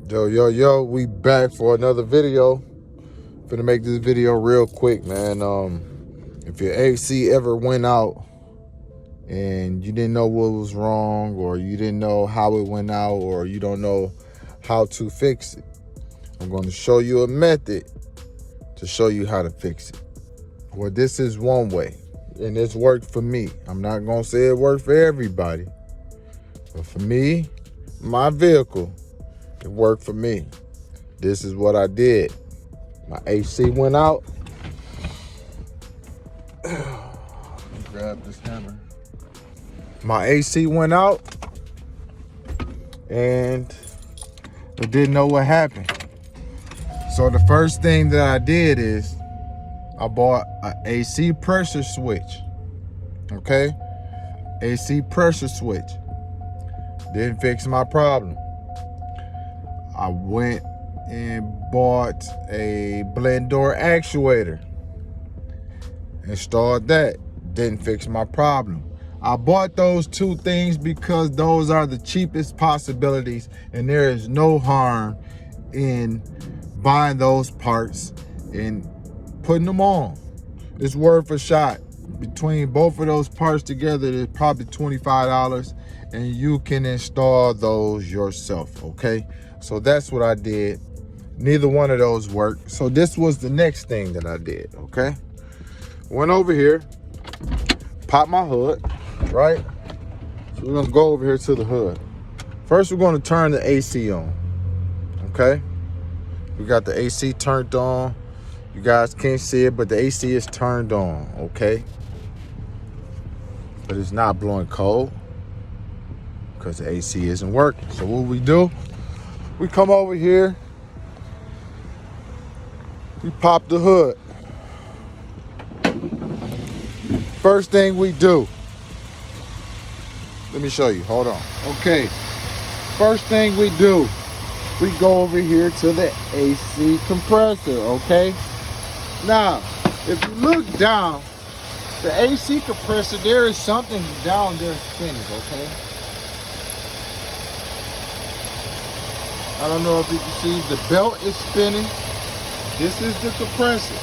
Yo, we back for another video. Finna make this video real quick, man. If your AC ever went out and you didn't know what was wrong, or you didn't know how it went out, or you don't know how to fix it, I'm going to show you a method to show you how to fix it. Well, this is one way, and it's worked for me. I'm not going to say it worked for everybody, but for me, my vehicle, it worked for me. This is what I did. My AC went out. Grab this hammer. My AC went out, and I didn't know what happened. So the first thing that I did is I bought an AC pressure switch. Okay? AC pressure switch. Didn't fix my problem. I went and bought a blend door actuator. Installed that. Didn't fix my problem. I bought those two things because those are the cheapest possibilities, and there is no harm in buying those parts and putting them on. It's worth a shot. Between both of those parts together, it's probably $25, and you can install those yourself, okay? So that's what I did. Neither one of those worked. So this was the next thing that I did, okay? Went over here, popped my hood, right? So we're gonna go over here to the hood. First, we're gonna turn the AC on, okay? We got the AC turned on. You guys can't see it, but the AC is turned on, okay? But it's not blowing cold because the AC isn't working. So what we do, we come over here, we pop the hood. First thing we do, let me show you, hold on. Okay, first thing we do, we go over here to the AC compressor, okay? Now, if you look down, the AC compressor, there is something down there spinning, okay? I don't know if you can see, the belt is spinning. This is the compressor,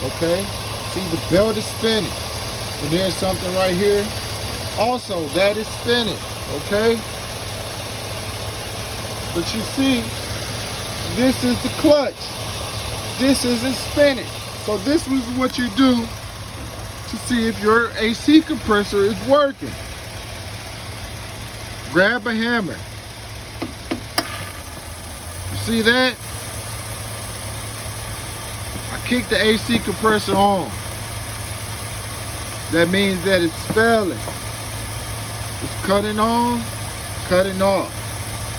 okay? See, the belt is spinning. And there's something right here. Also, that is spinning, okay? But you see, this is the clutch. This isn't spinning. So this is what you do to see if your AC compressor is working. Grab a hammer. You see that? I kick the AC compressor on. That means that it's failing. It's cutting on, cutting off.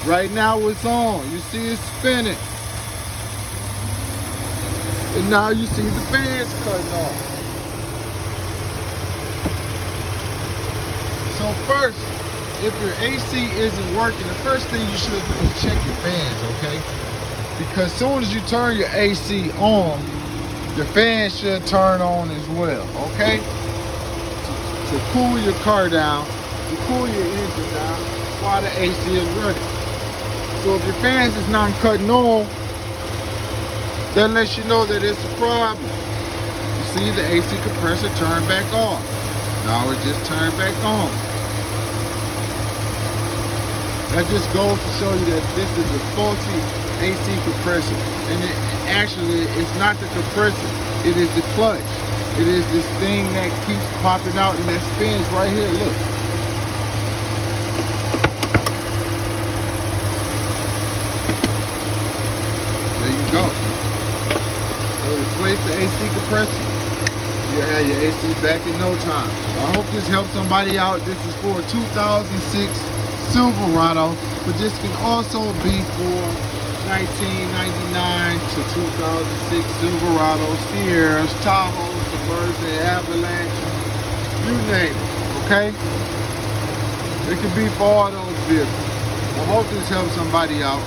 Right now it's on. You see it's spinning. And now you see the fans cutting off. So first, if your AC isn't working, the first thing you should do is check your fans, okay? Because as soon as you turn your AC on, the fan should turn on as well, okay? To cool your car down, to cool your engine down while the AC is running. So if your fans is not cutting on, that lets you know that it's a problem. You see the AC compressor turn back off. Now it just turned back on. That just goes to show you that this is a faulty AC compressor. And actually, it's not the compressor, it is the clutch. It is this thing that keeps popping out and that spins right here, look. There you go. So replace the AC compressor. You'll have your AC back in no time. I hope this helps somebody out. This is for a 2006 Silverado, but this can also be for 1999 to 2006 Silverado, Sierras, Tahoe, Suburban, Avalanche, you name it, okay? It can be for all those vehicles. I hope this helps somebody out.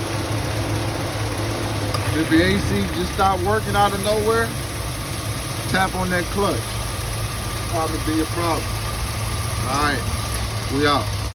If your AC just stopped working out of nowhere, tap on that clutch. Probably be a problem. All right, we out.